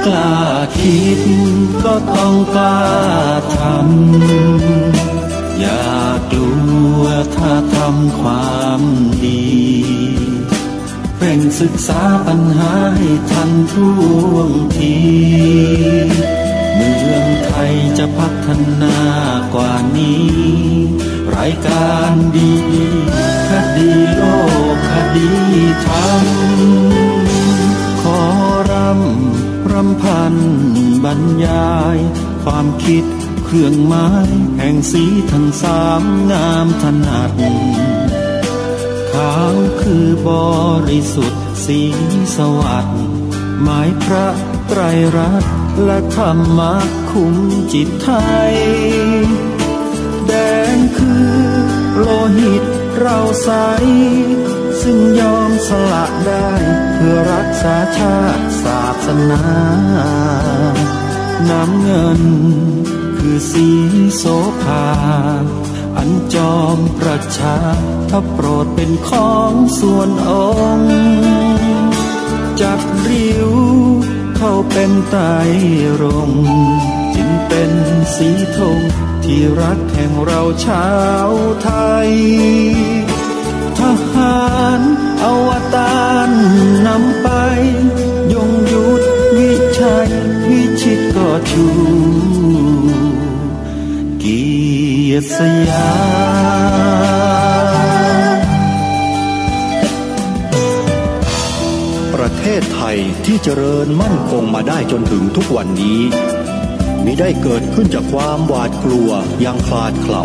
กล้าคิดก็ต้องกล้าทำอย่ากลัวถ้าทำความดีเร่งศึกษาปัญหาให้ทันท่วงทีเมืองไทยจะพัฒนากว่านี้รายการดีคดีโลกคดีธรรมขอรำพันบรรยายความคิดเครื่องหมายแห่งสีทั้งสามงามถนัดขาวคือบริสุทธิ์สีสวัสดิ์หมายพระไตรรัตน์และธรรมะคุ้มจิตไทยแดงคือโลหิตเราใสซึ่งยอมสละได้เพื่อรักษาชาติศาสนาน้ำเงินคือสีโสภาอันจอมประชาถ้าโปรดเป็นของส่วนองค์จัดริ้วเข้าเป็นไตรรงค์จึงเป็นสีธงที่รักแห่งเราชาวไทยทหารอวตารนำไปยงยุทธวิชัยวิชิตก็ชูเกียรติสยามประเทศไทยที่เจริญมั่นคงมาได้จนถึงทุกวันนี้มิได้เกิดขึ้นจากความหวาดกลัวอย่างคลาดเขลา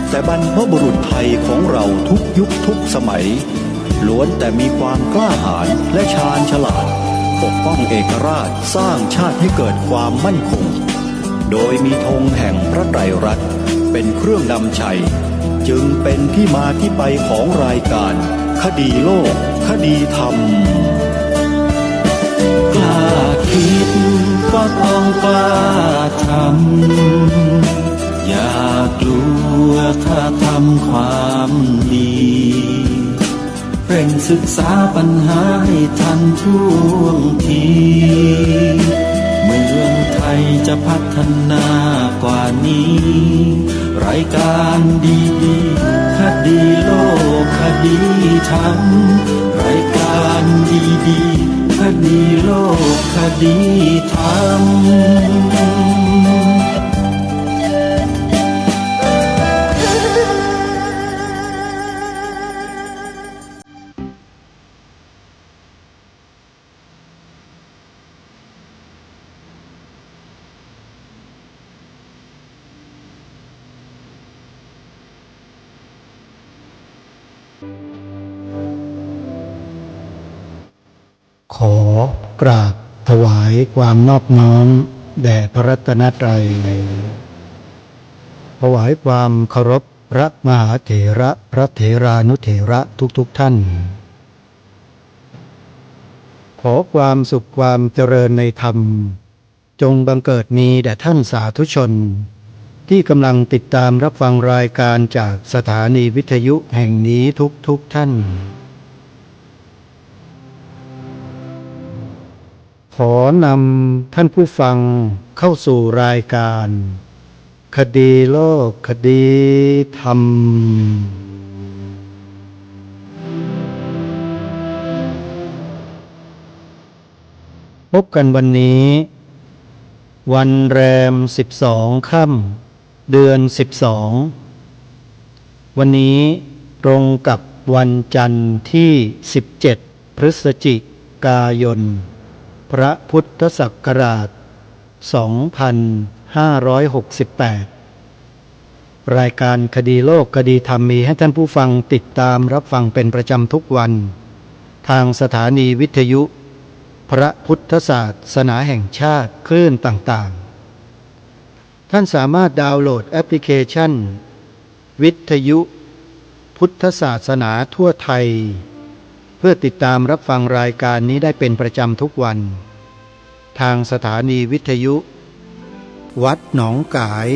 แต่บรรพบุรุษไทยของเราทุกยุคทุกสมัยล้วนแต่มีความกล้าหาญและชาญฉลาดปกป้องเอกราชสร้างชาติให้เกิดความมั่นคงโดยมีธงแห่งพระไตรรัตน์เป็นเครื่องนำชัยจึงเป็นที่มาที่ไปของรายการคดีโลกคดีธรรมกล้าคิดก็ต้องกล้าทำอย่ากลัวถ้าทำความดีเร่งศึกษาปัญหาให้ทันท่วงทีเมืองไทยจะพัฒนากว่านี้รายการดีคดีโลกคดีธรรมรายการดีคดีโลกคดีธรรมขอกราบถวายความนอบน้อมแด่พระรัตนตรัยถวายความเคารพพระมหาเถระพระเถรานุเถระทุกท่านขอความสุขความเจริญในธรรมจงบังเกิดมีแด่ท่านสาธุชนที่กำลังติดตามรับฟังรายการจากสถานีวิทยุแห่งนี้ทุกท่านขอนำท่านผู้ฟังเข้าสู่รายการคดีโลกคดีธรรมพบกันวันนี้วันแรม12 ค่ำเดือน12วันนี้ตรงกับวันจันทร์ที่17พฤศจิกายนพระพุทธศักราช2568รายการคดีโลกคดีธรรมมีให้ท่านผู้ฟังติดตามรับฟังเป็นประจำทุกวันทางสถานีวิทยุพระพุทธศาสนาแห่งชาติคลื่นต่างๆท่านสามารถดาวน์โหลดแอปพลิเคชันวิทยุพุทธศาสนาทั่วไทยเพื่อติดตามรับฟังรายการนี้ได้เป็นประจำทุกวันทางสถานีวิทยุวัดหนองกาย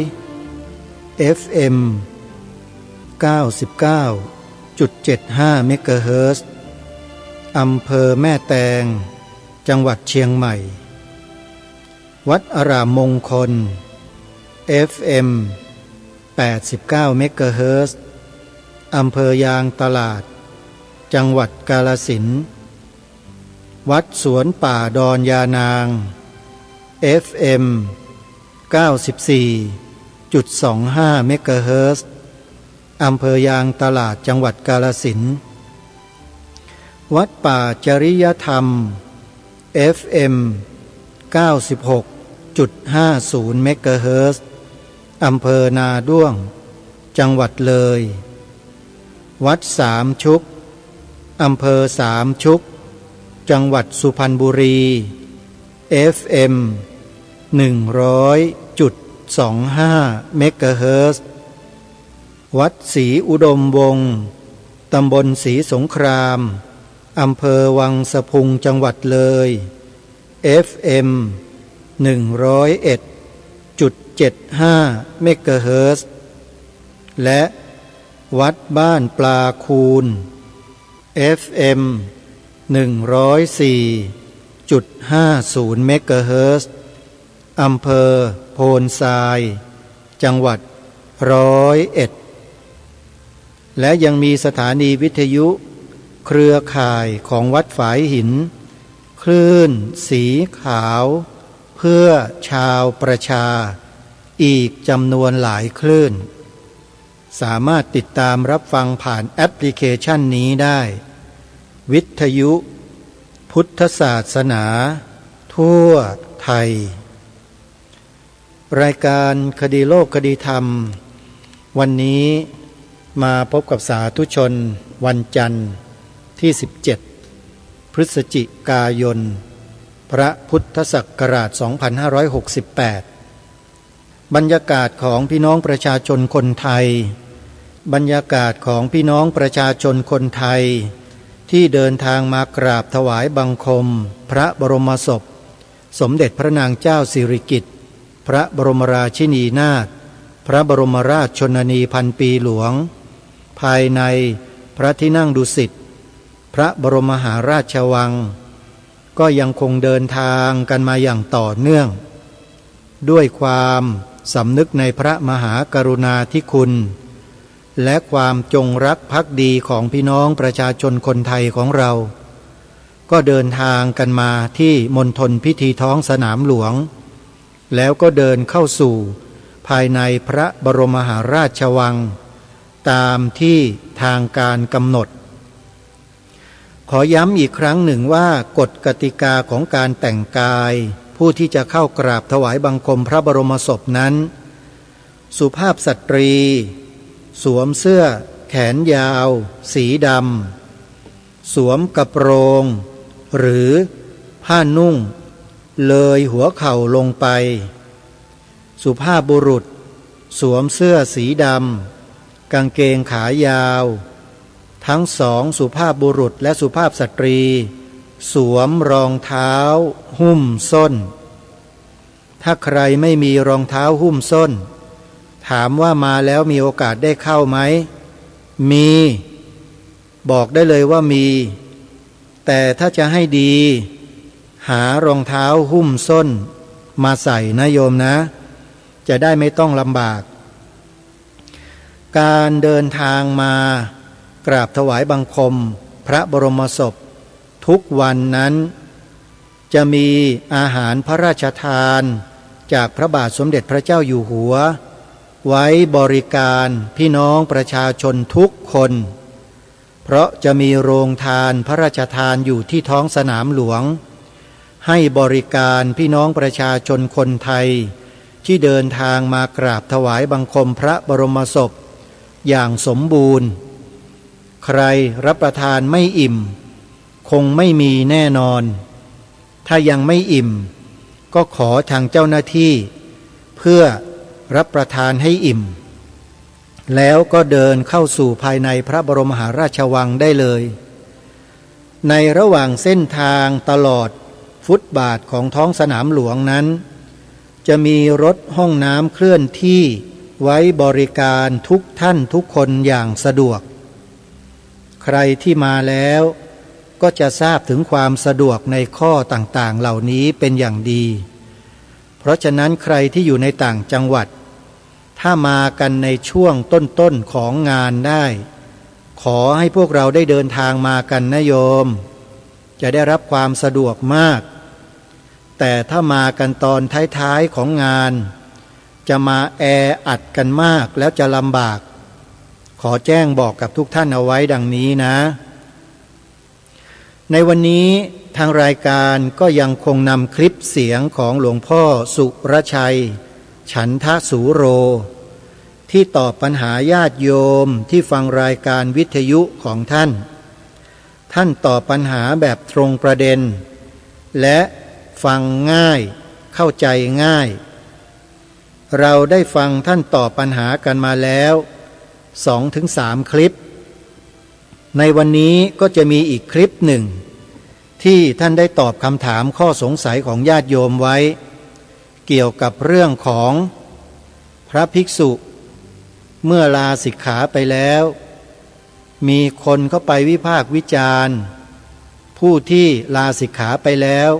FM 99.75 เมกะเฮิรตซ์อำเภอแม่แตงจังหวัดเชียงใหม่ วัดอารามมงคล FM 89 เมกะเฮิรตซ์อำเภอยางตลาดจังหวัดกาฬสินธุ์วัดสวนป่าดอนยานาง FM 94.25 เมกะเฮิรตซ์อำเภอยางตลาดจังหวัดกาฬสินธุ์วัดป่าจริยธรรม FM 96.50 เมกะเฮิรตซ์อำเภอนาด้วงจังหวัดเลยวัดสามชุกอำเภอสามชุกจังหวัดสุพรรณบุรี FM 100.25 เมกะเฮิรตซ์วัดศรีอุดมวงศ์ตำบลศรีสงครามอำเภอวังสะพุงจังหวัดเลย FM 101.75 เมกะเฮิรตซ์และวัดบ้านปลาคูน FM 104.50 เมกะเฮิรตซ์อำเภอโพนทรายจังหวัด101และยังมีสถานีวิทยุเครือข่ายของวัดฝายหินคลื่นสีขาวเพื่อชาวประชาอีกจำนวนหลายคลื่นสามารถติดตามรับฟังผ่านแอปพลิเคชันนี้ได้วิทยุพุทธศาสนาทั่วไทยรายการคดีโลกคดีธรรมวันนี้มาพบกับสาธุชนวันจันทร์ที่17พฤศจิกายนพระพุทธศักราช2568บรรยากาศของพี่น้องประชาชนคนไทยบรรยากาศของพี่น้องประชาชนคนไทยที่เดินทางมากราบถวายบังคมพระบรมศพสมเด็จพระนางเจ้าสิริกิติ์พระบรมราชินีนาถพระบรมราชชนนีพันปีหลวงภายในพระที่นั่งดุสิตพระบรมมหาราชวังก็ยังคงเดินทางกันมาอย่างต่อเนื่องด้วยความสำนึกในพระมหากรุณาธิคุณและความจงรักภักดีของพี่น้องประชาชนคนไทยของเราก็เดินทางกันมาที่มณฑลพิธีท้องสนามหลวงแล้วก็เดินเข้าสู่ภายในพระบรมมหาราชวังตามที่ทางการกำหนดขอย้ำอีกครั้งหนึ่งว่ากฎกติกาของการแต่งกายผู้ที่จะเข้ากราบถวายบังคมพระบรมศพนั้นสุภาพสตรีสวมเสื้อแขนยาวสีดำสวมกระโปรงหรือผ้านุ่งเลยหัวเข่าลงไปสุภาพบุรุษสวมเสื้อสีดำกางเกงขายาวทั้งสองสุภาพบุรุษและสุภาพสตรีสวมรองเท้าหุ้มส้นถ้าใครไม่มีรองเท้าหุ้มส้นถามว่ามาแล้วมีโอกาสได้เข้าไหมมีบอกได้เลยว่ามีแต่ถ้าจะให้ดีหารองเท้าหุ้มส้นมาใส่นะโยมนะจะได้ไม่ต้องลำบากการเดินทางมากราบถวายบังคมพระบรมศพทุกวันนั้นจะมีอาหารพระราชทานจากพระบาทสมเด็จพระเจ้าอยู่หัวไว้บริการพี่น้องประชาชนทุกคนเพราะจะมีโรงทานพระราชทานอยู่ที่ท้องสนามหลวงให้บริการพี่น้องประชาชนคนไทยที่เดินทางมากราบถวายบังคมพระบรมศพอย่างสมบูรณ์ใครรับประทานไม่อิ่มคงไม่มีแน่นอนถ้ายังไม่อิ่มก็ขอทางเจ้าหน้าที่เพื่อรับประทานให้อิ่มแล้วก็เดินเข้าสู่ภายในพระบรมมหาราชวังได้เลยในระหว่างเส้นทางตลอดฟุตบาทของท้องสนามหลวงนั้นจะมีรถห้องน้ำเคลื่อนที่ไว้บริการทุกท่านทุกคนอย่างสะดวกใครที่มาแล้วก็จะทราบถึงความสะดวกในข้อต่างๆเหล่านี้เป็นอย่างดีเพ เพราะฉะนั้นใครที่อยู่ในต่างจังหวัดถ้ามากันในช่วงต้นๆของงานได้ขอให้พวกเราได้เดินทางมากันนะโยมจะได้รับความสะดวกมากแต่ถ้ามากันตอนท้ายๆของงานจะมาแออัดกันมากแล้วจะลำบากขอแจ้งบอกกับทุกท่านเอาไว้ดังนี้นะในวันนี้ทางรายการก็ยังคงนำคลิปเสียงของหลวงพ่อสุรชัยฉันทสูโรที่ตอบปัญหาญาติโยมที่ฟังรายการวิทยุของท่านตอบปัญหาแบบตรงประเด็นและฟังง่ายเข้าใจง่ายเราได้ฟังท่านตอบปัญหากันมาแล้ว 2-3 คลิปในวันนี้ก็จะมีอีกคลิปหนึ่งที่ท่านได้ตอบคำถามข้อสงสัยของญาติโยมไว้เกี่ยวกับเรื่องของพระภิกษุเมื่อลาสิกขาไปแล้วมีคนเข้าไปวิพากษ์วิจารณ์ผู้ที่ลาสิกขาไปแล้ว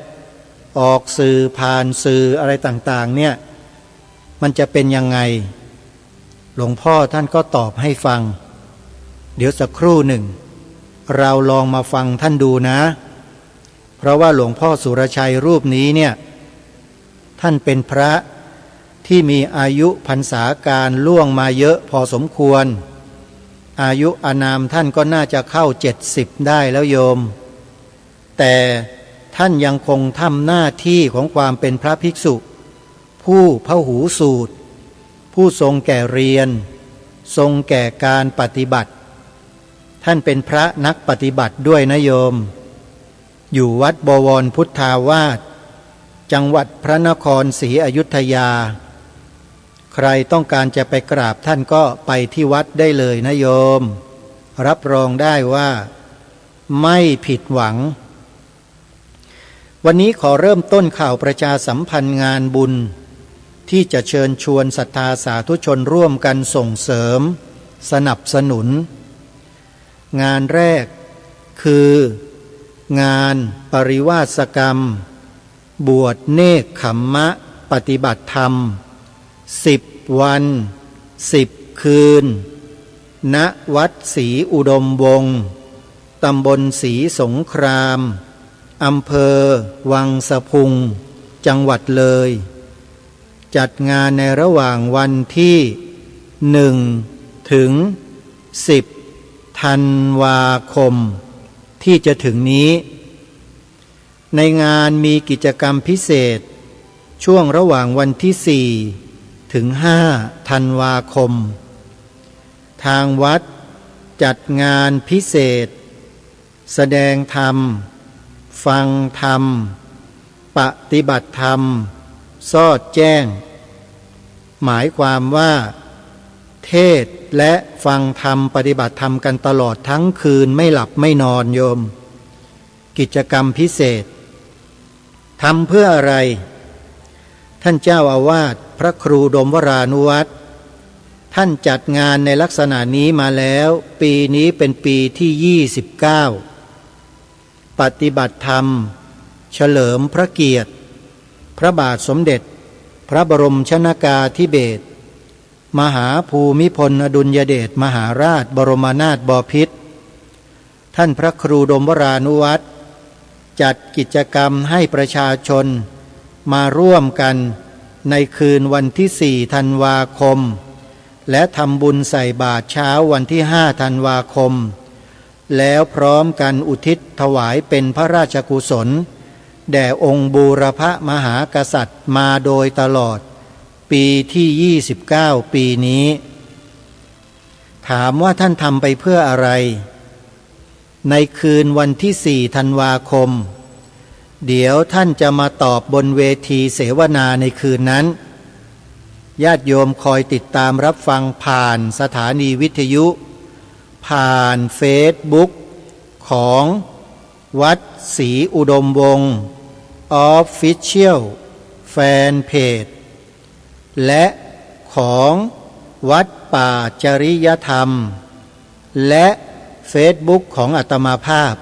ออกสื่อผ่านสื่ออะไรต่างๆเนี่ยมันจะเป็นยังไงหลวงพ่อท่านก็ตอบให้ฟังเดี๋ยวสักครู่หนึ่งเราลองมาฟังท่านดูนะเพราะว่าหลวงพ่อสุรชัยรูปนี้เนี่ยท่านเป็นพระที่มีอายุพรรษาการล่วงมาเยอะพอสมควรอายุอานามท่านก็น่าจะเข้า70ได้แล้วโยมแต่ท่านยังคงทำหน้าที่ของความเป็นพระภิกษุผู้พหูสูตรผู้ทรงแก่เรียนทรงแก่การปฏิบัติท่านเป็นพระนักปฏิบัติด้วยนะโยมอยู่วัดบวรพุทธาวาสจังหวัดพระนครศรีอยุธยาใครต้องการจะไปกราบท่านก็ไปที่วัดได้เลยนะโยมรับรองได้ว่าไม่ผิดหวังวันนี้ขอเริ่มต้นข่าวประชาสัมพันธ์งานบุญที่จะเชิญชวนศรัทธาสาธุชนร่วมกันส่งเสริมสนับสนุนงานแรกคืองานปริวาสกรรมบวชเนกขัมมะปฏิบัติธรรม10 วัน10 คืนณวัดศรีอุดมวงศ์ตำบลศรีสงครามอำเภอวังสะพุงจังหวัดเลยจัดงานในระหว่างวันที่1 ถึง 10 ธันวาคมที่จะถึงนี้ในงานมีกิจกรรมพิเศษช่วงระหว่างวันที่4 ถึง 5 ธันวาคมทางวัดจัดงานพิเศษแสดงธรรมฟังธรรมปฏิบัติธรรมสอดแจ้งหมายความว่าเทศและฟังธรรมปฏิบัติธรรมกันตลอดทั้งคืนไม่หลับไม่นอนโยมกิจกรรมพิเศษทำเพื่ออะไรท่านเจ้าอาวาสพระครูดมวรานุวัตรท่านจัดงานในลักษณะนี้มาแล้วปีนี้เป็นปีที่29ปฏิบัติธรรมเฉลิมพระเกียรติพระบาทสมเด็จพระบรมชนกาธิเบศรมหาภูมิพลอดุลยเดชมหาราชบรมนาถบพิตรท่านพระครูดมวรานุวัตรจัดกิจกรรมให้ประชาชนมาร่วมกันในคืนวันที่4 ธันวาคมและทำบุญใส่บาตรเช้าวันที่5 ธันวาคมแล้วพร้อมกันอุทิศถวายเป็นพระราชกุศลแด่องค์บูรพมหากษัตริย์มาโดยตลอดปีที่29ปีนี้ถามว่าท่านทำไปเพื่ออะไรในคืนวันที่4 ธันวาคมเดี๋ยวท่านจะมาตอบบนเวทีเสวนาในคืนนั้นญาติโยมคอยติดตามรับฟังผ่านสถานีวิทยุผ่านเฟซบุ๊กของวัดศรีอุดมวงศ์Official Fan Page และของวัดป่าจริยธรรมและเฟซบุ๊กของอาตมาภาพ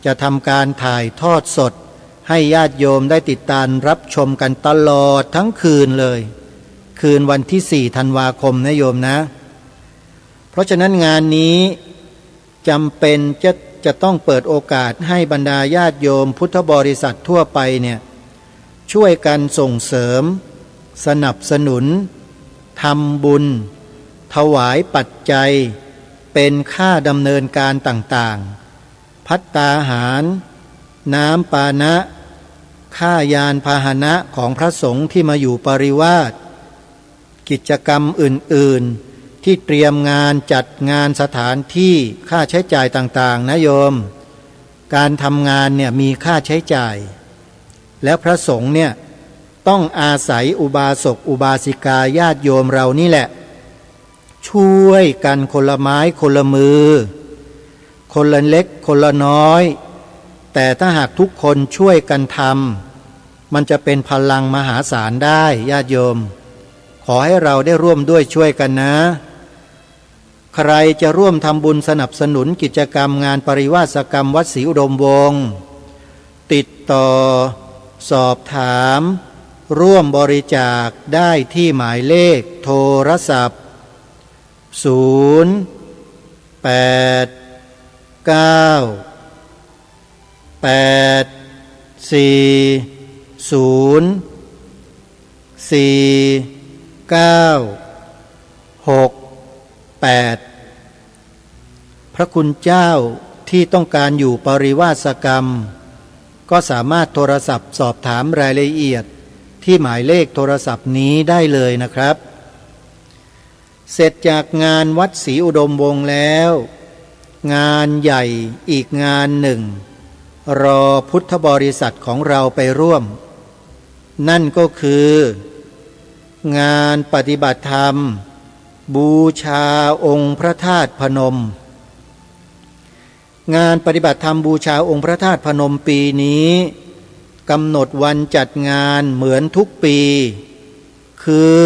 จะทำการถ่ายทอดสด ให้ญาติโยมได้ติดตามรับชมกันตลอดทั้งคืนเลยคืนวันที่4 ธันวาคมนะโยมนะเพราะฉะนั้นงานนี้จำเป็นจะต้องเปิดโอกาสให้บรรดาญาติโยมพุทธบริษัททั่วไปเนี่ยช่วยกันส่งเสริมสนับสนุนทำบุญถวายปัจจัยเป็นค่าดำเนินการต่างๆภัตตาหารน้ำปานะค่ายานพาหนะของพระสงฆ์ที่มาอยู่ปริวาสกิจกรรมอื่นๆที่เตรียมงานจัดงานสถานที่ค่าใช้จ่ายต่างๆนะโยมการทำงานเนี่ยมีค่าใช้จ่ายแล้วพระสงฆ์เนี่ยต้องอาศัยอุบาสกอุบาสิกาญาติโยมเรานี่แหละช่วยกันคนละไม้คนละมือคนละเล็กคนละน้อยแต่ถ้าหากทุกคนช่วยกันทำมันจะเป็นพลังมหาศาลได้ญาติโยมขอให้เราได้ร่วมด้วยช่วยกันนะใครจะร่วมทำบุญสนับสนุนกิจกรรมงานปริวาสกรรมวัดศรีอุดมวงศ์ติดต่อสอบถามร่วมบริจาคได้ที่หมายเลขโทรศัพท์พระคุณเจ้าที่ต้องการอยู่ปริวาสกรรมก็สามารถโทรศัพท์สอบถามรายละเอียดที่หมายเลขโทรศัพท์นี้ได้เลยนะครับเสร็จจากงานวัดศรีอุดมวงศ์แล้วงานใหญ่อีกงานหนึ่งรอพุทธบริษัทของเราไปร่วมนั่นก็คืองานปฏิบัติธรรมบูชาองค์พระธาตุพนมงานปฏิบัติธรรมบูชาองค์พระธาตุพนมปีนี้กำหนดวันจัดงานเหมือนทุกปีคือ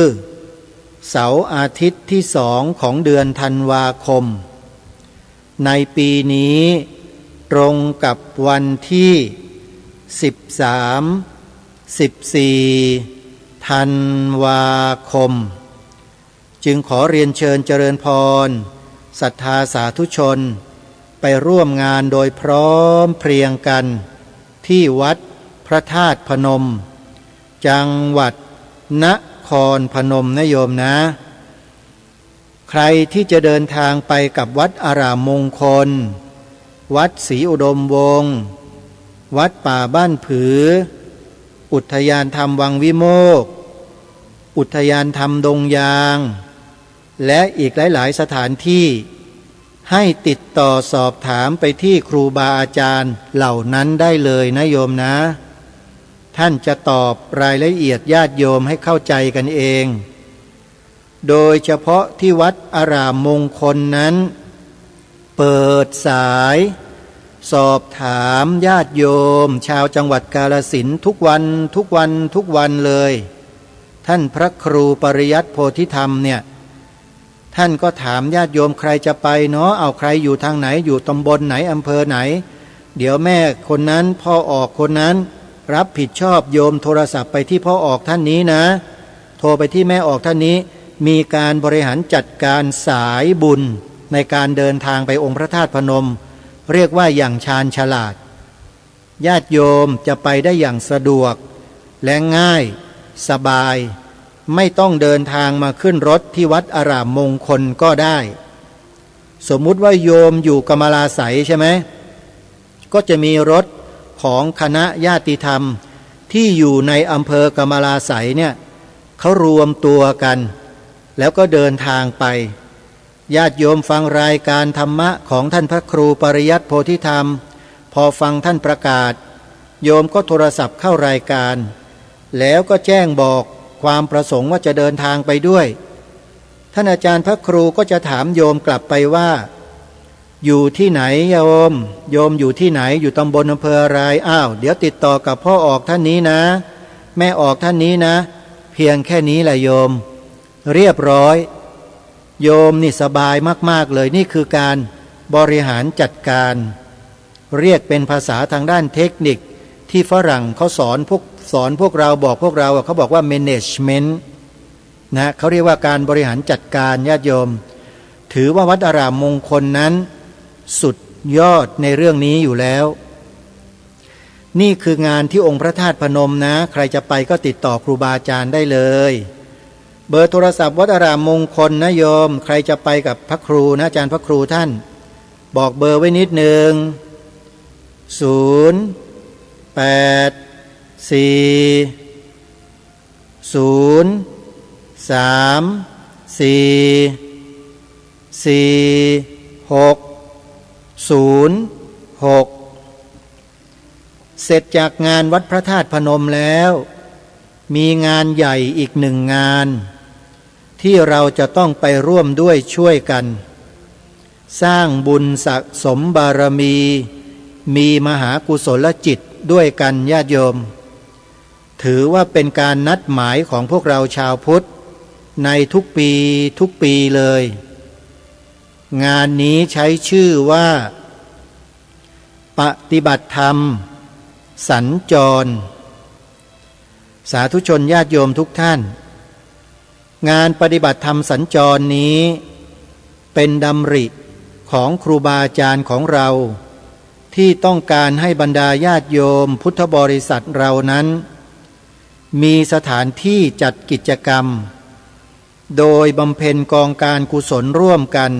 เสาร์อาทิตย์ที่2ของเดือนธันวาคมในปีนี้ตรงกับวันที่13-14 ธันวาคมจึงขอเรียนเชิญเจริญพรศรัทธาสาธุชนไปร่วมงานโดยพร้อมเพรียงกันที่วัดพระธาตุพนมจังหวัดนครพนมนะโยมนะใครที่จะเดินทางไปกับวัดอารามมงคลวัดศรีอุดมวงศ์วัดป่าบ้านผืออุทยานธรรมวังวิโมกข์อุทยานธรรมดงยางและอีกหลายๆสถานที่ให้ติดต่อสอบถามไปที่ครูบาอาจารย์เหล่านั้นได้เลยนะโยมนะท่านจะตอบรายละเอียดญาติโยมให้เข้าใจกันเองโดยเฉพาะที่วัดอารามมงคลนั้นเปิดสายสอบถามญาติโยมชาวจังหวัดกาฬสินธุ์ทุกวันเลยท่านพระครูปริยัติโพธิธรรมเนี่ยท่านก็ถามญาติโยมใครจะไปเนาะเอาใครอยู่ทางไหนอยู่ตำบลไหนอำเภอไหนเดี๋ยวแม่คนนั้นพ่อออกคนนั้นรับผิดชอบโยมโทรศัพท์ไปที่พ่อออกท่านนี้นะโทรไปที่แม่ออกท่านนี้มีการบริหารจัดการสายบุญในการเดินทางไปองค์พระธาตุพนมเรียกว่าอย่างชาญฉลาดญาติโยมจะไปได้อย่างสะดวกและง่ายสบายไม่ต้องเดินทางมาขึ้นรถที่วัดอารามมงคลก็ได้สมมุติว่าโยมอยู่กมลาไสยใช่ไหมก็จะมีรถของคณะญาติธรรมที่อยู่ในอำเภอกมลาไสยเนี่ยเขารวมตัวกันแล้วก็เดินทางไปญาติโยมฟังรายการธรรมะของท่านพระครูปริยัติโพธิธรรมพอฟังท่านประกาศโยมก็โทรศัพท์เข้ารายการแล้วก็แจ้งบอกความประสงค์ว่าจะเดินทางไปด้วยท่านอาจารย์พระครูก็จะถามโยมกลับไปว่าอยู่ที่ไหนโยมอยู่ที่ไหนอยู่ตำบลอำเภออะไรเดี๋ยวติดต่อกับพ่อออกท่านนี้นะแม่ออกท่านนี้นะเพียงแค่นี้แหละโยมเรียบร้อยโยมนี่สบายมากๆเลยนี่คือการบริหารจัดการเรียกเป็นภาษาทางด้านเทคนิค ที่ฝรั่งเขาสอนพวกเราบอกพวกเราเขาบอกว่า management นะเขาเรียกว่าการบริหารจัดการญาติโยมถือว่าวัดอารามมงคลนั้นสุดยอดในเรื่องนี้อยู่แล้วนี่คืองานที่องค์พระธาตุพนมนะใครจะไปก็ติดต่อครูบาอาจารย์ได้เลยเบอร์โทรศัพท์วัดอารามมงคลนะโยมใครจะไปกับพระครูนะอาจารย์พระครูท่านบอกเบอร์ไว้นิดหนึ่งเสร็จจากงานวัดพระธาตุพนมแล้วมีงานใหญ่อีกหนึ่งงานที่เราจะต้องไปร่วมด้วยช่วยกันสร้างบุญสะสมบารมีมหากุศลจิตด้วยกันญาติโยมถือว่าเป็นการนัดหมายของพวกเราชาวพุทธในทุกปีเลยงานนี้ใช้ชื่อว่าปฏิบัติธรรมสัญจรสาธุชนญาติโยมทุกท่านงานปฏิบัติธรรมสัญจรนี้เป็นดำริของครูบาอาจารย์ของเราที่ต้องการให้บรรดาญาติโยมพุทธบริษัทเรานั้นมีสถานที่จัดกิจกรรมโดยบำเพ็ญกองการกุศลร่วมกัน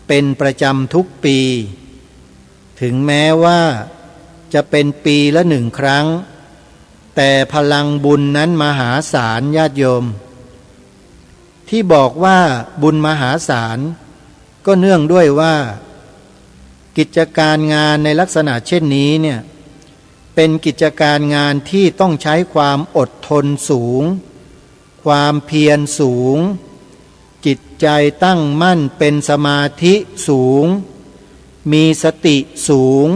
เป็นประจำทุกปีถึงแม้ว่าจะเป็นปีละหนึ่งครั้งแต่พลังบุญนั้นมหาศาลญาติโยมที่บอกว่าบุญมหาศาลก็เนื่องด้วยว่ากิจการงานในลักษณะเช่นนี้เนี่ยเป็นกิจการงานที่ต้องใช้ความอดทนสูงความเพียรสูงจิตใจตั้งมั่นเป็นสมาธิสูงมีสติสูง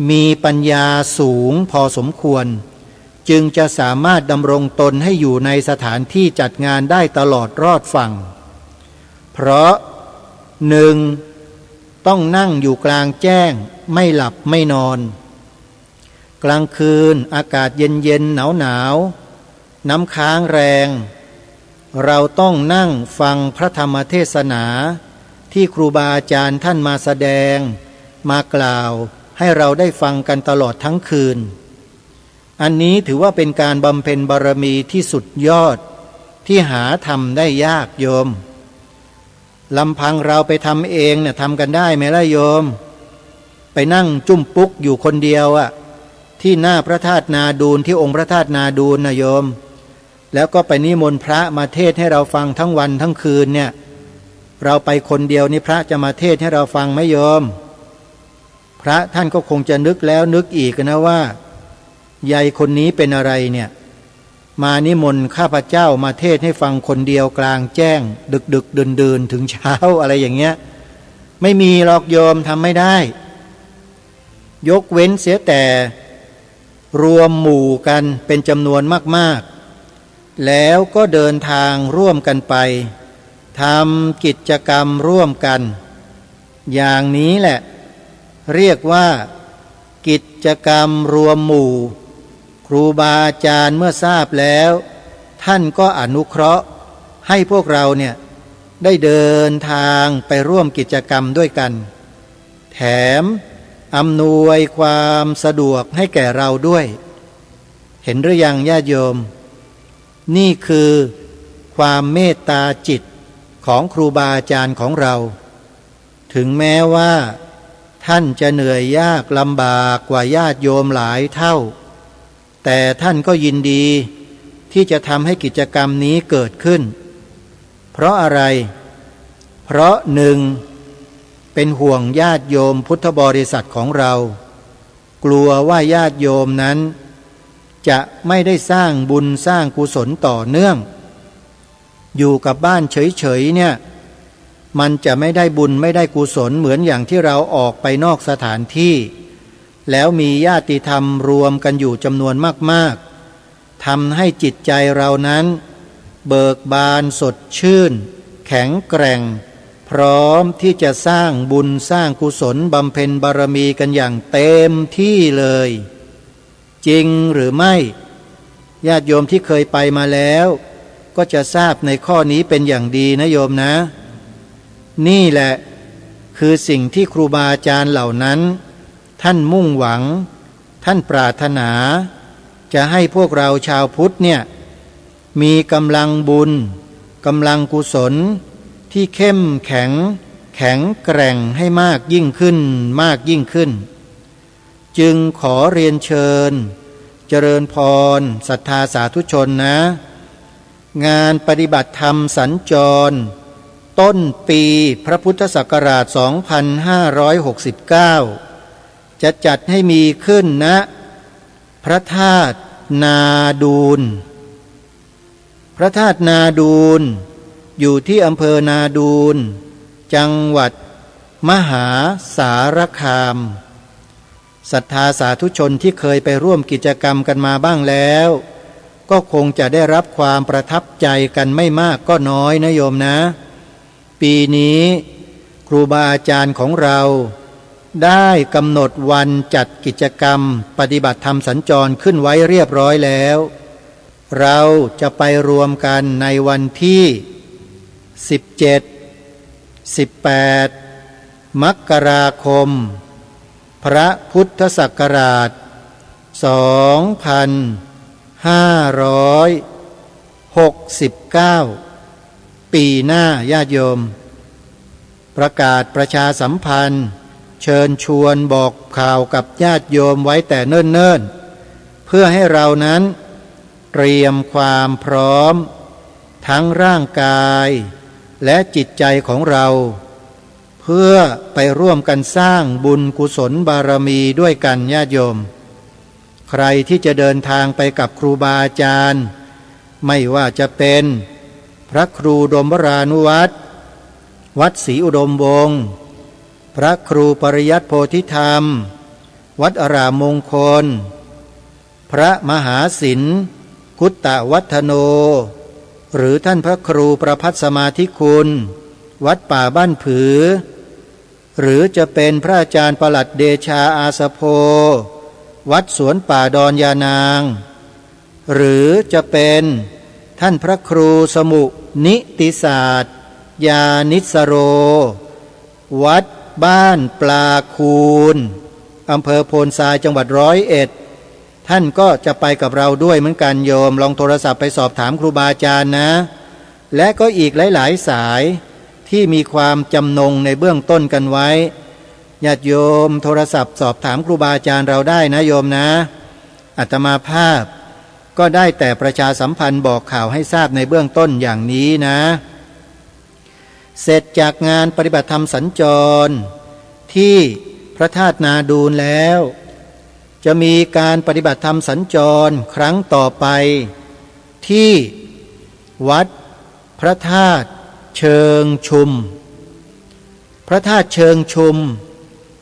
มีปัญญาสูงพอสมควรจึงจะสามารถดำรงตนให้อยู่ในสถานที่จัดงานได้ตลอดรอดฝั่งเพราะหนึ่งต้องนั่งอยู่กลางแจ้งไม่หลับไม่นอนกลางคืนอากาศเย็นหนาวน้ำค้างแรงเราต้องนั่งฟังพระธรรมเทศนาที่ครูบาอาจารย์ท่านมาแสดงมากล่าวให้เราได้ฟังกันตลอดทั้งคืนอันนี้ถือว่าเป็นการบำเพ็ญบารมีที่สุดยอดที่หาทำได้ยากโยมลำพังเราไปทำเองเนี่ยทำกันได้ไหมล่ะโยมไปนั่งจุ้มปุ๊กอยู่คนเดียวอะที่หน้าพระธาตุนาดูลที่องค์พระธาตุนาดูลนะโยมแล้วก็ไปนิมนต์พระมาเทศให้เราฟังทั้งวันทั้งคืนเนี่ยเราไปคนเดียวนี่พระจะมาเทศให้เราฟังไหมโยมพระท่านก็คงจะนึกแล้วนึกอีกนะว่ายายคนนี้เป็นอะไรเนี่ยมานิมนต์ข้าพเจ้ามาเทศให้ฟังคนเดียวกลางแจ้งดึกเดินถึงเช้าอะไรอย่างเงี้ยไม่มีหรอกโยมทำไม่ได้ยกเว้นเสียแต่รวมหมู่กันเป็นจำนวนมากๆแล้วก็เดินทางร่วมกันไปทำกิจกรรมร่วมกันอย่างนี้แหละเรียกว่ากิจกรรมรวมหมู่ครูบาอาจารย์เมื่อทราบแล้วท่านก็อนุเคราะห์ให้พวกเราเนี่ยได้เดินทางไปร่วมกิจกรรมด้วยกันแถมอำนวยความสะดวกให้แก่เราด้วยเห็นหรือยังญาติโยมนี่คือความเมตตาจิตของครูบาอาจารย์ของเราถึงแม้ว่าท่านจะเหนื่อยยากลำบากกว่าญาติโยมหลายเท่าแต่ท่านก็ยินดีที่จะทำให้กิจกรรมนี้เกิดขึ้นเพราะอะไรเพราะหนึ่งเป็นห่วงญาติโยมพุทธบริษัทของเรากลัวว่าญาติโยมนั้นจะไม่ได้สร้างบุญสร้างกุศลต่อเนื่องอยู่กับบ้านเฉยๆเนี่ยมันจะไม่ได้บุญไม่ได้กุศลเหมือนอย่างที่เราออกไปนอกสถานที่แล้วมีญาติธรรมรวมกันอยู่จำนวนมากๆทำให้จิตใจเรานั้นเบิกบานสดชื่นแข็งแกร่งพร้อมที่จะสร้างบุญสร้างกุศลบำเพ็ญบารมีกันอย่างเต็มที่เลย จริงหรือไม่ญาติโยมที่เคยไปมาแล้วก็จะทราบในข้อนี้เป็นอย่างดีนะโยมนะ นี่แหละคือสิ่งที่ครูบาอาจารย์เหล่านั้นท่านมุ่งหวังท่านปรารถนาจะให้พวกเราชาวพุทธเนี่ยมีกำลังบุญกำลังกุศลที่เข้มแข็งแข็งแกร่งให้มากยิ่งขึ้นมากยิ่งขึ้นจึงขอเรียนเชิญเจริญพรศรัทธาสาธุชนนะงานปฏิบัติธรรมสัญจรต้นปีพระพุทธศักราช 2569 จะจัดให้มีขึ้นณพระธาตุนาดูลพระธาตุนาดูลอยู่ที่อำเภอนาดูลจังหวัดมหาสารคามศรัทธาสาธุชนที่เคยไปร่วมกิจกรรมกันมาบ้างแล้วก็คงจะได้รับความประทับใจกันไม่มากก็น้อยนะโยมนะปีนี้ครูบาอาจารย์ของเราได้กำหนดวันจัดกิจกรรมปฏิบัติธรรมสัญจรขึ้นไว้เรียบร้อยแล้วเราจะไปรวมกันในวันที่17 18 มกราคมพระพุทธศักราช 2569 ปีหน้าญาติโยมประกาศประชาสัมพันธ์เชิญชวนบอกข่าวกับญาติโยมไว้แต่เนิ่นๆเพื่อให้เรานั้นเตรียมความพร้อมทั้งร่างกายและจิตใจของเราเพื่อไปร่วมกันสร้างบุญกุศลบารมีด้วยกันญาติโยมใครที่จะเดินทางไปกับครูบาอาจารย์ไม่ว่าจะเป็นพระครูดมวรานุวัตรวัดศรีอุดมวงศ์พระครูปริยัติโพธิธรรมวัดอารามมงคลพระมหาศิลป์คุตตวัฒโนหรือท่านพระครูประภัสสมาธิคุณวัดป่าบ้านผือหรือจะเป็นพระอาจารย์ประหลัดเดชาอาสโพวัดสวนป่าดอนยานางหรือจะเป็นท่านพระครูสมุนิติศาสตร์ยานิสโรวัดบ้านปลาคูนอำเภอโพนทรายจังหวัด101ท่านก็จะไปกับเราด้วยเหมือนกันโยมลองโทรศัพท์ไปสอบถามครูบาอาจารย์นะและก็อีกหลายๆสายที่มีความจำนงในเบื้องต้นกันไว้ญาติโยมโทรศัพท์สอบถามครูบาอาจารย์เราได้นะโยมนะอาตมาภาพก็ได้แต่ประชาสัมพันธ์บอกข่าวให้ทราบในเบื้องต้นอย่างนี้นะเสร็จจากงานปฏิบัติธรรมสัญจรที่พระธาตุนาดูลแล้วจะมีการปฏิบัติธรรมสัญจรครั้งต่อไปที่วัดพระธาตุเชิงชุมพระธาตุเชิงชุม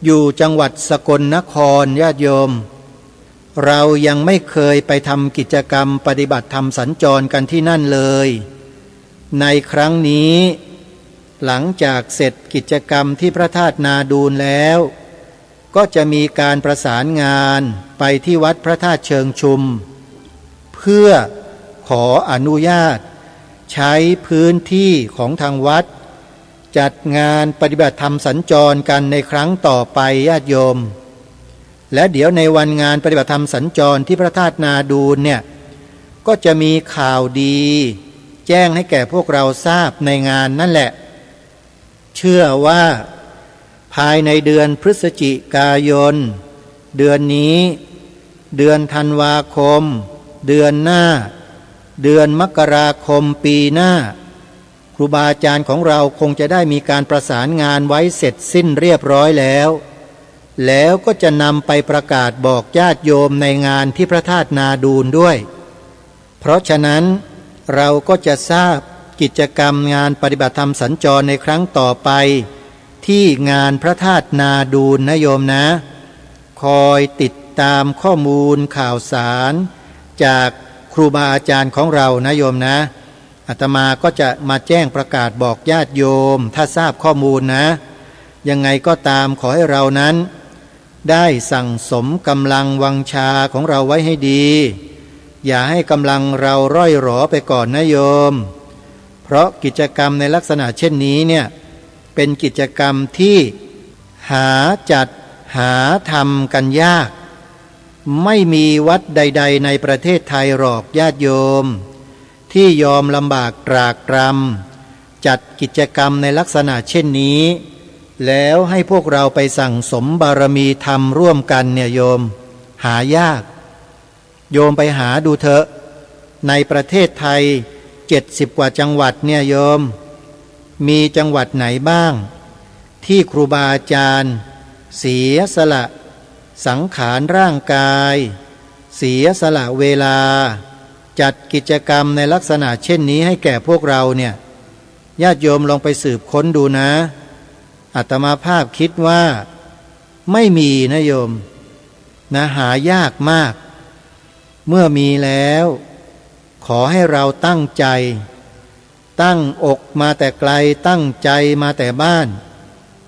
อยู่จังหวัดสกลนครญาติโยมเรายังไม่เคยไปทำกิจกรรมปฏิบัติธรรมสัญจรกันที่นั่นเลยในครั้งนี้หลังจากเสร็จกิจกรรมที่พระธาตุนาดูลแล้วก็จะมีการประสานงานไปที่วัดพระธาตุเชิงชุมเพื่อขออนุญาตใช้พื้นที่ของทางวัดจัดงานปฏิบัติธรรมสัญจรกันในครั้งต่อไปญาติโยมและเดี๋ยวในวันงานปฏิบัติธรรมสัญจรที่พระธาตุนาดูลเนี่ยก็จะมีข่าวดีแจ้งให้แก่พวกเราทราบในงานนั่นแหละเชื่อว่าภายในเดือนพฤศจิกายนเดือนนี้เดือนธันวาคมเดือนหน้าเดือนมกราคมปีหน้าครูบาอาจารย์ของเราคงจะได้มีการประสานงานไว้เสร็จสิ้นเรียบร้อยแล้วก็จะนำไปประกาศบอกญาติโยมในงานที่พระธาตุนาดูลด้วยเพราะฉะนั้นเราก็จะทราบกิจกรรมงานปฏิบัติธรรมสัญจรในครั้งต่อไปที่งานพระธาตุนาดูลนะโยมนะคอยติดตามข้อมูลข่าวสารจากครูบาอาจารย์ของเรานะโยมนะอาตมาก็จะมาแจ้งประกาศบอกญาติโยมถ้าทราบข้อมูลนะยังไงก็ตามขอให้เรานั้น ได้สั่งสมกำลังวังชาของเราไว้ให้ดีอย่าให้กำลังเราร่อยหรอไปก่อนนะโยมเพราะกิจกรรมในลักษณะเช่นนี้เนี่ยเป็นกิจกรรมที่หาจัดหาทำกันยากไม่มีวัดใดๆในประเทศไทยหรอกญาติโยมที่ยอมลำบากตรากตรำจัดกิจกรรมในลักษณะเช่นนี้แล้วให้พวกเราไปสั่งสมบารมีธรรมร่วมกันเนี่ยโยมหายากโยมไปหาดูเถอะในประเทศไทย70 กว่าจังหวัดเนี่ยโยมมีจังหวัดไหนบ้างที่ครูบาอาจารย์เสียสละสังขารร่างกายเสียสละเวลาจัดกิจกรรมในลักษณะเช่นนี้ให้แก่พวกเราเนี่ยญาติโยมลองไปสืบค้นดูนะอาตมาภาพคิดว่าไม่มีนะโยมนะหายากมากเมื่อมีแล้วขอให้เราตั้งใจตั้งอกมาแต่ไกลตั้งใจมาแต่บ้าน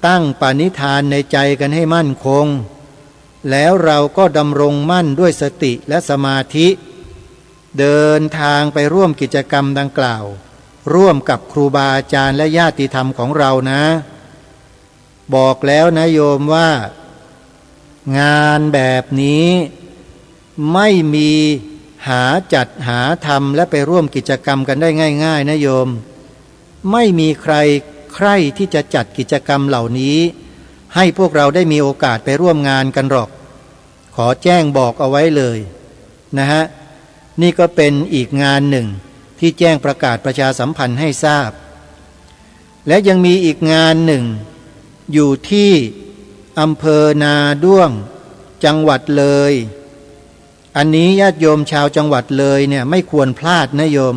ตั้งปณิธานในใจกันให้มั่นคงแล้วเราก็ดำรงมั่นด้วยสติและสมาธิเดินทางไปร่วมกิจกรรมดังกล่าวร่วมกับครูบาอาจารย์และญาติธรรมของเรานะบอกแล้วนะโยมว่างานแบบนี้ไม่มีหาจัดหาทำและไปร่วมกิจกรรมกันได้ง่ายๆนะโยมไม่มีใครใคร่ที่จะจัดกิจกรรมเหล่านี้ให้พวกเราได้มีโอกาสไปร่วมงานกันหรอกขอแจ้งบอกเอาไว้เลยนะฮะนี่ก็เป็นอีกงานหนึ่งที่แจ้งประกาศประชาสัมพันธ์ให้ทราบและยังมีอีกงานหนึ่งอยู่ที่อำเภอนาด้วงจังหวัดเลยอันนี้ญาติโยมชาวจังหวัดเลยเนี่ยไม่ควรพลาดนะโยม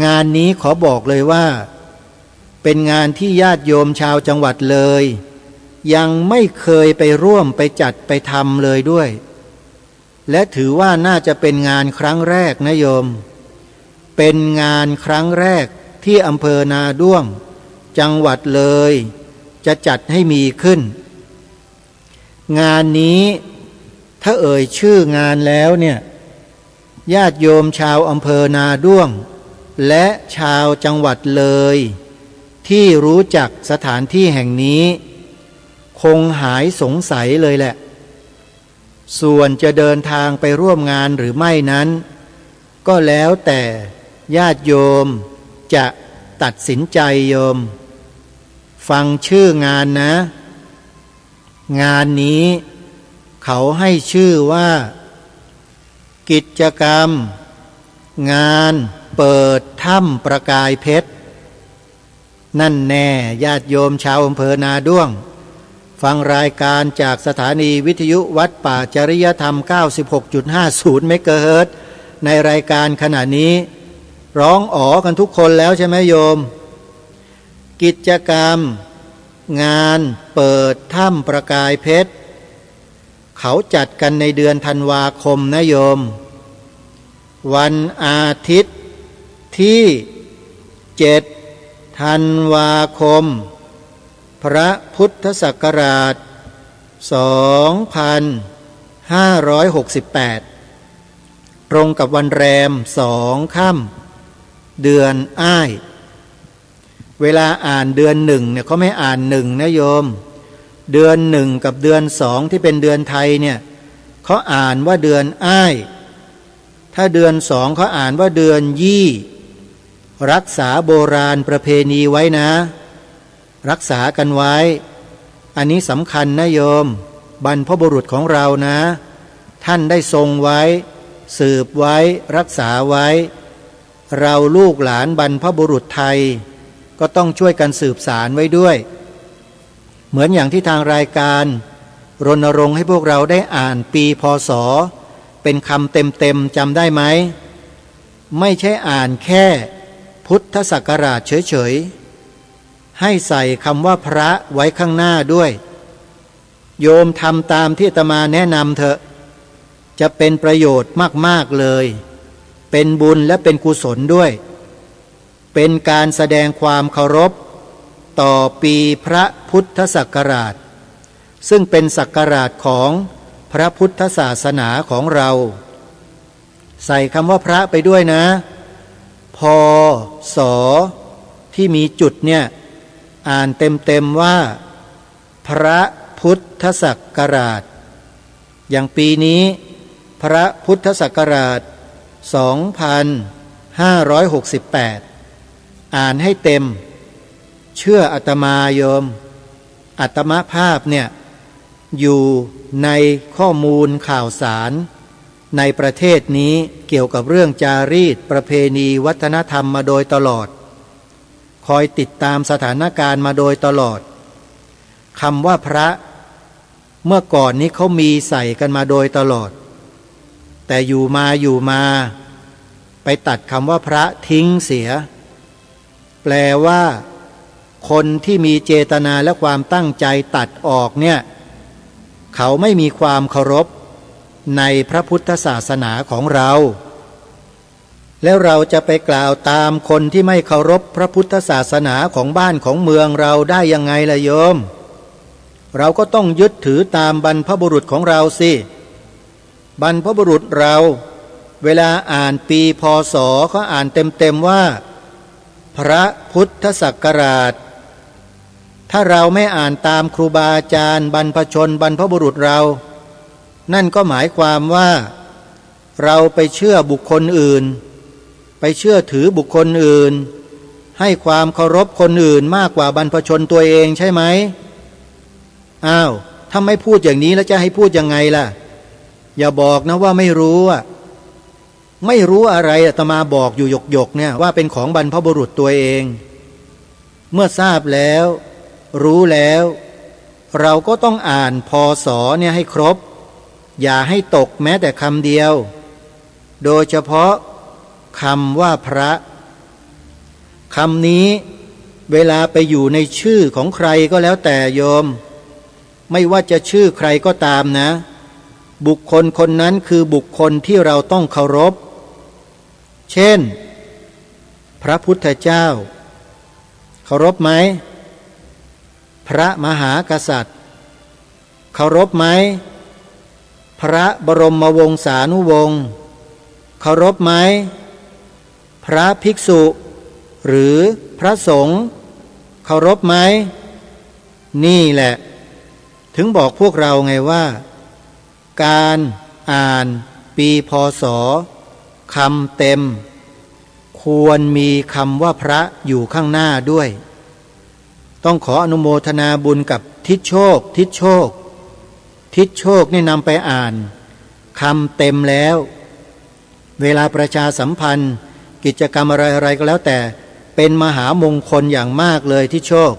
งานนี้ขอบอกเลยว่าเป็นงานที่ญาติโยมชาวจังหวัดเลยยังไม่เคยไปร่วมไปจัดไปทำเลยด้วยและถือว่าน่าจะเป็นงานครั้งแรกนะโยมเป็นงานครั้งแรกที่อำเภอนาด้วงจังหวัดเลยจะจัดให้มีขึ้นงานนี้ถ้าเอ่ยชื่องานแล้วเนี่ยญาติโยมชาวอำเภอนาด้วงและชาวจังหวัดเลยที่รู้จักสถานที่แห่งนี้คงหายสงสัยเลยแหละส่วนจะเดินทางไปร่วมงานหรือไม่นั้นก็แล้วแต่ญาติโยมจะตัดสินใจโยมฟังชื่องานนะงานนี้เขาให้ชื่อว่ากิจกรรมงานเปิดถ้ำประกายเพชรนั่นแน่ญาติโยมชาวอำเภอนาด้วงฟังรายการจากสถานีวิทยุวัดป่าจริยธรรม 96.50 เมกะเฮิรตซ์ในรายการขณะนี้ร้องอ๋อกันทุกคนแล้วใช่ไหมโยมกิจกรรมงานเปิดถ้ำประกายเพชรเขาจัดกันในเดือนธันวาคมนะโยมวันอาทิตย์ที่7 ธันวาคมพระพุทธศักราช 2568 ตรงกับวันแรม2 ค่ำเดือนอ้ายเวลาอ่านเดือนหนึ่งเนี่ยเขาไม่อ่านหนึ่งนะโยมเดือนหนึ่งกับเดือนสองที่เป็นเดือนไทยเนี่ยเขาอ่านว่าเดือนอ้ายถ้าเดือนสองเขาอ่านว่าเดือนยี่รักษาโบราณประเพณีไว้นะรักษากันไว้อันนี้สำคัญนะโยมบรรพบุรุษของเรานะท่านได้ทรงไว้สืบไว้รักษาไว้เราลูกหลานบรรพบุรุษไทยก็ต้องช่วยกันสืบสารไว้ด้วยเหมือนอย่างที่ทางรายการรณรงค์ให้พวกเราได้อ่านปีพ.ศ.เป็นคำเต็มๆจำได้ไหมไม่ใช่อ่านแค่พุทธศักราชเฉยๆให้ใส่คำว่าพระไว้ข้างหน้าด้วยโยมทำตามที่อาตมาแนะนำเถอะจะเป็นประโยชน์มากๆเลยเป็นบุญและเป็นกุศลด้วยเป็นการแสดงความเคารพต่อปีพระพุทธศักราช ซึ่งเป็นศักราชของพระพุทธศาสนาของเราใส่คำว่าพระไปด้วยนะพอสอที่มีจุดเนี่ยอ่านเต็มว่าพระพุทธศักราชอย่างปีนี้พระพุทธศักราช2568อ่านให้เต็มเชื่ออาตมาโยมอาตมาภาพเนี่ยอยู่ในข้อมูลข่าวสารในประเทศนี้เกี่ยวกับเรื่องจารีตประเพณีวัฒนธรรมมาโดยตลอดคอยติดตามสถานการณ์มาโดยตลอดคำว่าพระเมื่อก่อนนี้เขามีใส่กันมาโดยตลอดแต่อยู่มาไปตัดคำว่าพระทิ้งเสียแปลว่าคนที่มีเจตนาและความตั้งใจตัดออกเนี่ยเขาไม่มีความเคารพในพระพุทธศาสนาของเราแล้วเราจะไปกล่าวตามคนที่ไม่เคารพพระพุทธศาสนาของบ้านของเมืองเราได้ยังไงล่ะโยมเราก็ต้องยึดถือตามบรรพบุรุษของเราสิบรรพบุรุษเราเวลาอ่านปีพ.ศ.เขาอ่านเต็มว่าพระพุทธศักราชถ้าเราไม่อ่านตามครูบาอาจารย์บรรพชนบรรพบุรุษเรานั่นก็หมายความว่าเราไปเชื่อบุคคลอื่นไปเชื่อถือบุคคลอื่นให้ความเคารพคนอื่นมากกว่าบรรพชนตัวเองใช่ไหมอ้าวถ้าไม่พูดอย่างนี้แล้วจะให้พูดยังไงล่ะอย่าบอกนะว่าไม่รู้ไม่รู้อะไรอาตมาบอกอยู่หยกเนี่ยว่าเป็นของบรรพบุรุษตัวเองเมื่อทราบแล้วรู้แล้วเราก็ต้องอ่านพ.ศ.เนี่ยให้ครบอย่าให้ตกแม้แต่คำเดียวโดยเฉพาะคำว่าพระคำนี้เวลาไปอยู่ในชื่อของใครก็แล้วแต่โยมไม่ว่าจะชื่อใครก็ตามนะบุคคลคนนั้นคือบุคคลที่เราต้องเคารพเช่นพระพุทธเจ้าเคารพไหมพระมหากษัตริย์เคารพไหมพระบรมวงศานุวงศ์เคารพไหมพระภิกษุหรือพระสงฆ์เคารพไหมนี่แหละถึงบอกพวกเราไงว่าการอ่านปีพ.ศ.คำเต็มควรมีคำว่าพระอยู่ข้างหน้าด้วยต้องขออนุโมทนาบุญกับทิศโชคนี่นำไปอ่านคำเต็มแล้วเวลาประชาสัมพันธ์กิจกรรมอะไรก็แล้วแต่เป็นมหามงคลอย่างมากเลยทิศโชค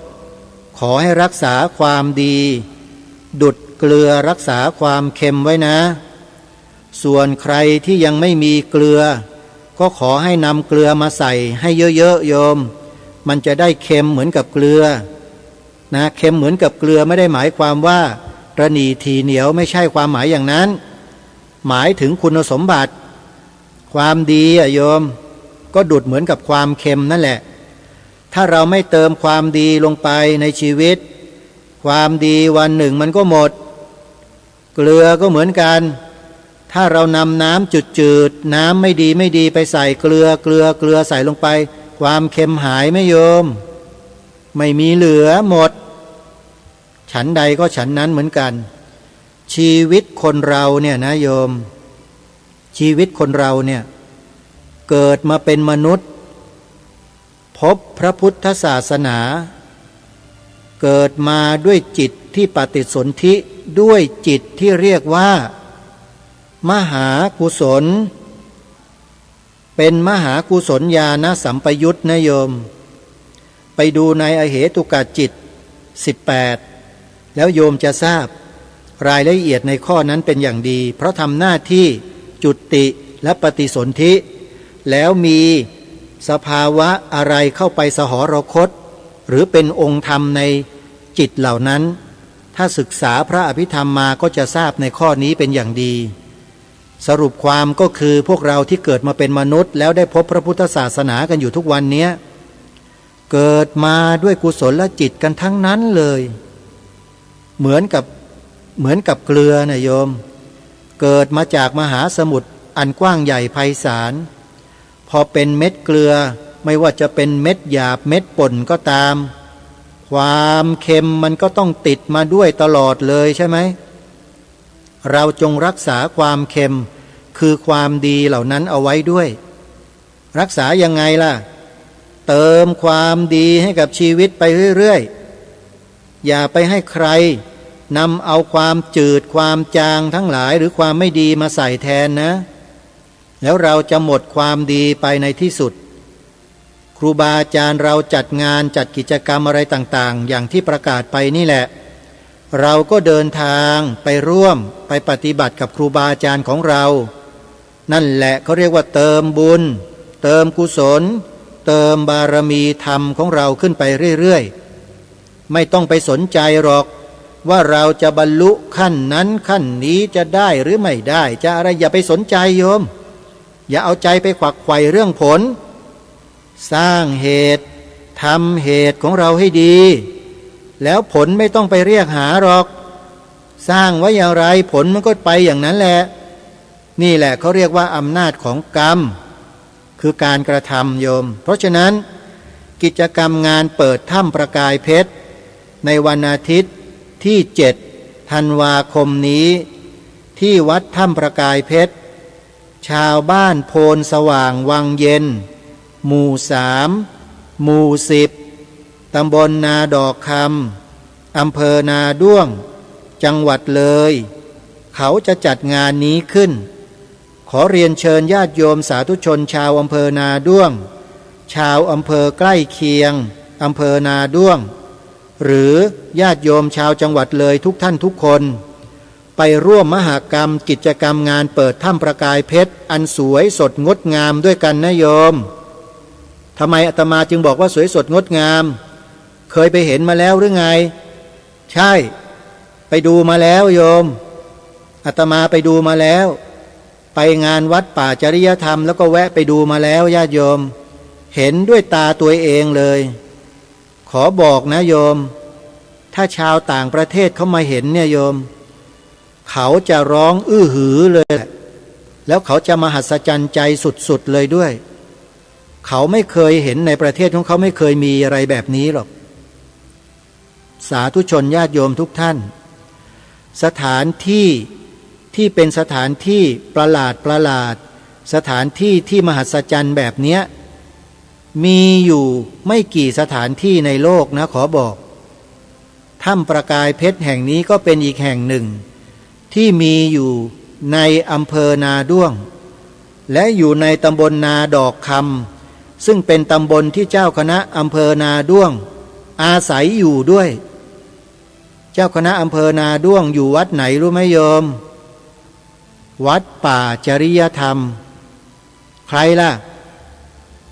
ขอให้รักษาความดีดุจเกลือรักษาความเค็มไว้นะส่วนใครที่ยังไม่มีเกลือก็ขอให้นำเกลือมาใส่ให้เยอะๆโยมมันจะได้เค็มเหมือนกับเกลือนะเค็มเหมือนกับเกลือไม่ได้หมายความว่าระหนี่ทีเหนียวไม่ใช่ความหมายอย่างนั้นหมายถึงคุณสมบัติความดีโยมก็ดุจเหมือนกับความเค็มนั่นแหละถ้าเราไม่เติมความดีลงไปในชีวิตความดีวันหนึ่งมันก็หมดเกลือก็เหมือนกันถ้าเรานำน้ำจืดน้ำไม่ดีไปใส่เกลือใส่ลงไปความเค็มหายไหมโยมไม่มีเหลือหมดฉันใดก็ฉันนั้นเหมือนกันชีวิตคนเราเนี่ยนะโยมชีวิตคนเราเนี่ยเกิดมาเป็นมนุษย์พบพระพุทธศาสนาเกิดมาด้วยจิตที่ปฏิสนธิด้วยจิตที่เรียกว่ามหากุศลเป็นมหากุศลญาณสัมปยุตนะโยมไปดูในอเหตุกจิต18แล้วโยมจะทราบรายละเอียดในข้อนั้นเป็นอย่างดีเพราะทำหน้าที่จุติและปฏิสนธิแล้วมีสภาวะอะไรเข้าไปสหรคตหรือเป็นองค์ธรรมในจิตเหล่านั้นถ้าศึกษาพระอภิธรรมมาก็จะทราบในข้อนี้เป็นอย่างดีสรุปความก็คือพวกเราที่เกิดมาเป็นมนุษย์แล้วได้พบพระพุทธศาสนากันอยู่ทุกวันนี้เกิดมาด้วยกุศลจิตกันทั้งนั้นเลยเหมือนกับ เหมือนกับเกลือนะโยมเกิดมาจากมหาสมุทรอันกว้างใหญ่ไพศาลพอเป็นเม็ดเกลือไม่ว่าจะเป็นเม็ดหยาบเม็ดป่นก็ตามความเค็มมันก็ต้องติดมาด้วยตลอดเลยใช่ไหมเราจงรักษาความเค็มคือความดีเหล่านั้นเอาไว้ด้วยรักษายังไงล่ะเติมความดีให้กับชีวิตไปเรื่อยๆอย่าไปให้ใครนำเอาความจืดความจางทั้งหลายหรือความไม่ดีมาใส่แทนนะแล้วเราจะหมดความดีไปในที่สุดครูบาอาจารย์เราจัดงานจัดกิจกรรมอะไรต่างๆอย่างที่ประกาศไปนี่แหละเราก็เดินทางไปร่วมไปปฏิบัติกับครูบาอาจารย์ของเรานั่นแหละเขาเรียกว่าเติมบุญเติมกุศลเติมบารมีธรรมของเราขึ้นไปเรื่อยๆไม่ต้องไปสนใจหรอกว่าเราจะบรรลุขั้นนั้นขั้นนี้จะได้หรือไม่ได้จะอะไรอย่าไปสนใจโยมอย่าเอาใจไปขวักไขว่เรื่องผลสร้างเหตุทำเหตุของเราให้ดีแล้วผลไม่ต้องไปเรียกหาหรอกสร้างไว้อย่างไรผลมันก็ไปอย่างนั้นแหละนี่แหละเขาเรียกว่าอำนาจของกรรมคือการกระทำโยมเพราะฉะนั้นกิจกรรมงานเปิดถ้ำประกายเพชรในวันอาทิตย์ที่7 ธันวาคมนี้ที่วัดถ้ำประกายเพชรชาวบ้านโพนสว่างวังเย็นหมู่3หมู่10ตำบลนาดอกคำอำเภอนาด้วงจังหวัดเลยเขาจะจัดงานนี้ขึ้นขอเรียนเชิญญาติโยมสาธุชนชาวอำเภอนาด้วงชาวอำเภอใกล้เคียงอำเภอนาด้วงหรือญาติโยมชาวจังหวัดเลยทุกท่านทุกคนไปร่วมมหกรรมกิจกรรมงานเปิดถ้ำประกายเพชรอันสวยสดงดงามด้วยกันนะโยมทำไมอาตมาจึงบอกว่าสวยสดงดงามเคยไปเห็นมาแล้วหรือไงใช่ไปดูมาแล้วโยมอาตมาไปดูมาแล้วไปงานวัดป่าจริยธรรมแล้วก็แวะไปดูมาแล้วญาติโยมเห็นด้วยตาตัวเองเลยขอบอกนะโยมถ้าชาวต่างประเทศเขามาเห็นเนี่ยโยมเขาจะร้องอื้อหือเลยแล้วเขาจะมหัศจรรย์ใจสุดๆเลยด้วยเขาไม่เคยเห็นในประเทศของเขาไม่เคยมีอะไรแบบนี้หรอกสาธุชนญาติโยมทุกท่านสถานที่ที่เป็นสถานที่ประหลาดสถานที่ที่มหัศจรรย์แบบเนี้ยมีอยู่ไม่กี่สถานที่ในโลกนะขอบอกถ้ำประกายเพชรแห่งนี้ก็เป็นอีกแห่งหนึ่งที่มีอยู่ในอำเภอนาด้วงและอยู่ในตำบลนาดอกคำซึ่งเป็นตำบลที่เจ้าคณะอำเภอนาด้วงอาศัยอยู่ด้วยเจ้าคณะอำเภอนาด้วงอยู่วัดไหนรู้ไหมโยมวัดป่าจริยธรรมใครล่ะ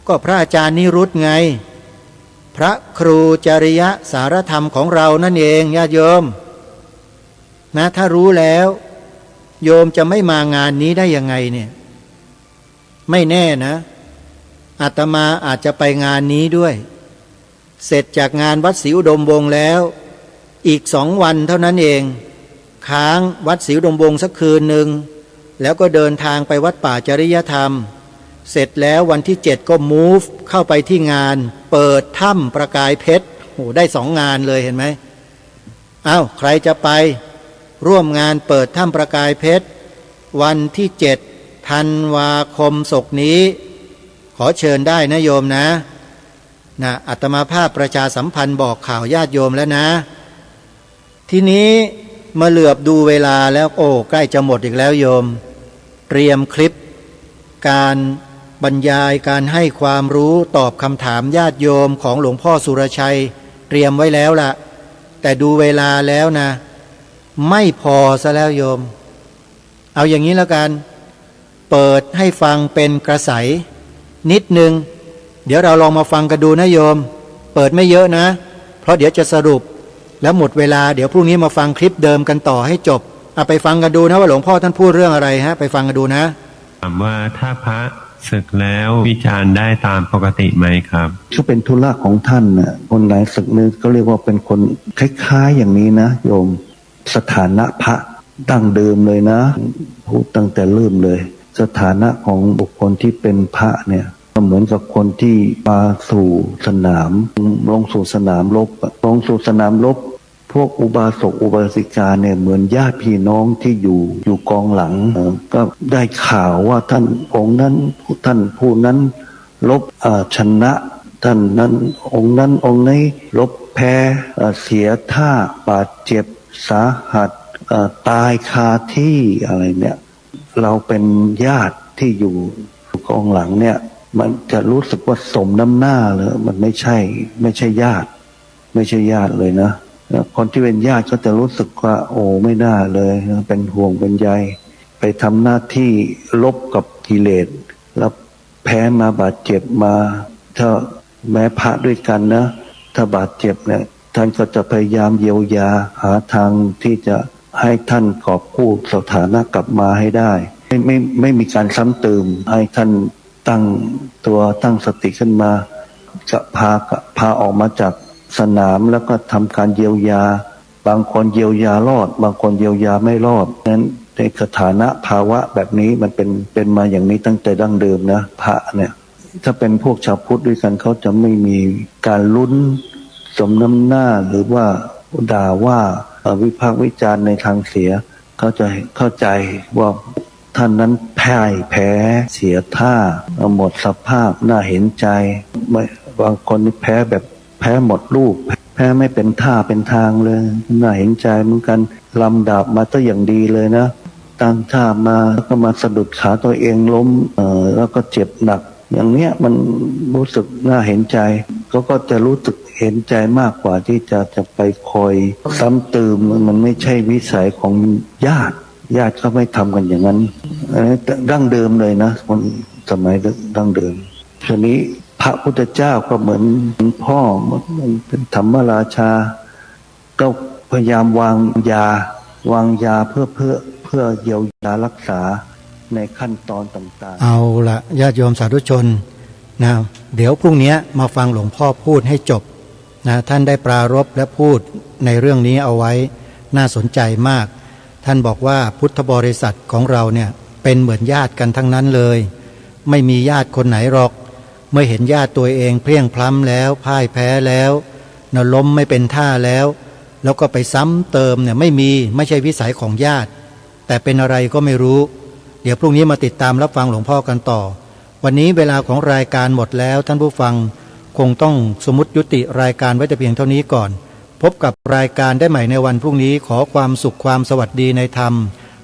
ก็พระอาจารย์นิรุตไงพระครูจริยสารธรรมของเรานั่นเองญาติโยมนะถ้ารู้แล้วโยมจะไม่มางานนี้ได้ยังไงเนี่ยไม่แน่นะอาตมาอาจจะไปงานนี้ด้วยเสร็จจากงานวัดศรีอุดมวงศ์แล้วอีก2 วันเท่านั้นเองค้างวัดศรีอุดมวงศ์สักคืนหนึ่งแล้วก็เดินทางไปวัดป่าจริยธรรมเสร็จแล้ววันที่7ก็มูฟเข้าไปที่งานเปิดถ้ำประกายเพชรโอ้ได้2 งานเลยเห็นไหมอ้าวใครจะไปร่วมงานเปิดถ้ำประกายเพชรวันที่7 ธันวาคมศกนี้ขอเชิญได้นะโยมนะอาตมาภาพประชาสัมพันธ์บอกข่าวญาติโยมแล้วนะทีนี้มาเหลือบดูเวลาแล้วโอ้ใกล้จะหมดอีกแล้วโยมเตรียมคลิปการบรรยายการให้ความรู้ตอบคำถามญาติโยมของหลวงพ่อสุรชัยเตรียมไว้แล้วล่ะแต่ดูเวลาแล้วนะไม่พอซะแล้วโยมเอาอย่างนี้แล้วกันเปิดให้ฟังเป็นกระแสนิดนึงเดี๋ยวเราลองมาฟังกันดูนะโยมเปิดไม่เยอะนะเพราะเดี๋ยวจะสรุปแล้วหมดเวลาเดี๋ยวพรุ่งนี้มาฟังคลิปเดิมกันต่อให้จบเอาไปฟังกันดูนะว่าหลวงพ่อท่านพูดเรื่องอะไรฮะไปฟังกันดูนะถามว่าถ้าพระศึกแล้ววิจารณ์ได้ตามปกติไหมครับก็เป็นธุระของท่านน่ะคนไหนศึกนึกก็เรียกว่าเป็นคนคล้ายๆอย่างนี้นะโยม สถานะพระดั้งเดิมเลยนะพูดตั้งแต่เริ่มเลยสถานะของบุคคลที่เป็นพระเนี่ยเหมือนกับคนที่มาสู่สนามลงสู่สนามรบลงสู่สนามรบพวกอุบาสกอุบาสิกาเนี่ยเหมือนญาติพี่น้องที่อยู่กองหลังก็ได้ข่าวว่าท่านองค์นั้นท่านผู้นั้นรบชนะท่านนั้นองค์นั้นองค์นี้รบแพ้เสียท่าบาดเจ็บสาหัสตายคาที่อะไรเนี่ยเราเป็นญาติที่อยู่กองหลังเนี่ยมันจะรู้สึกว่าสมน้ำหน้าเลยมันไม่ใช่ญาติไม่ใช่ญาติเลยนะคนที่เป็นญาติก็จะรู้สึกว่าโอ้ไม่น่าเลยเป็นห่วงเป็นใยไปทำหน้าที่ลบกับกิเลสแล้วแพ้มาบาดเจ็บมาถ้าแม้พระด้วยกันนะถ้าบาดเจ็บเนี่ยท่านก็จะพยายามเยียวยาหาทางที่จะให้ท่านกอบกู้สถานะกลับมาให้ได้ไม่มีการซ้ำเติมให้ท่านตั้งตัวตั้งสติขึ้นมาจะพาออกมาจากสนามแล้วก็ทำการเยียวยาบางคนเยียวยารอดบางคนเยียวยาไม่รอดนั้นในสถานะภาวะแบบนี้มันเป็นมาอย่างนี้ตั้งแต่ดั้งเดิมนะพระเนี่ยถ้าเป็นพวกชาวพุทธด้วยกันเขาจะไม่มีการลุ้นสมน้ำหน้าหรือว่าด่าว่าวิพากษ์วิจารณ์ในทางเสียเขาจะเข้าใจว่าท่านนั้นแพ้เสียท่าหมดสภาพน่าเห็นใจบางคนนี่แพ้แบบแพ้หมดรูปแพ้ไม่เป็นท่าเป็นทางเลยน่าเห็นใจเหมือนกันลำดาบมาก็อย่างดีเลยนะตั้งท่ามาแล้วก็มาสะดุดขาตัวเองล้มแล้วก็เจ็บหนักอย่างเนี้ยมันรู้สึกน่าเห็นใจก็จะรู้สึกเห็นใจมากกว่าที่จะไปคอยซ้ำเติมมันไม่ใช่วิสัยของญาติก็ไม่ทำกันอย่างนั้นดั้งเดิมเลยนะคนสมัยดั้งเดิมทีนี้พระพุทธเจ้าก็เหมือนพ่อมันเป็นธรรมราชาก็พยายามวางยาเพื่อเยียวยารักษาในขั้นตอนต่างๆเอาละญาติโยมสาธุชนนะเดี๋ยวพรุ่งนี้มาฟังหลวงพ่อพูดให้จบนะท่านได้ปรารภและพูดในเรื่องนี้เอาไว้น่าสนใจมากท่านบอกว่าพุทธบริษัทของเราเนี่ยเป็นเหมือนญาติกันทั้งนั้นเลยไม่มีญาติคนไหนหรอกเมื่อเห็นญาติตัวเองเพลียงพล้ำแล้วพ่ายแพ้แล้วล้มไม่เป็นท่าแล้วก็ไปซ้ำเติมเนี่ยไม่ใช่วิสัยของญาติแต่เป็นอะไรก็ไม่รู้เดี๋ยวพรุ่งนี้มาติดตามรับฟังหลวงพ่อกันต่อวันนี้เวลาของรายการหมดแล้วท่านผู้ฟังคงต้องสมมุติยุติรายการไว้แต่เพียงเท่านี้ก่อนพบกับรายการได้ใหม่ในวันพรุ่งนี้ขอความสุขความสวัสดีในธรรม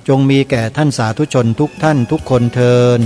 จงมีแก่ท่านสาธุชนทุกท่านทุกคนเทอญ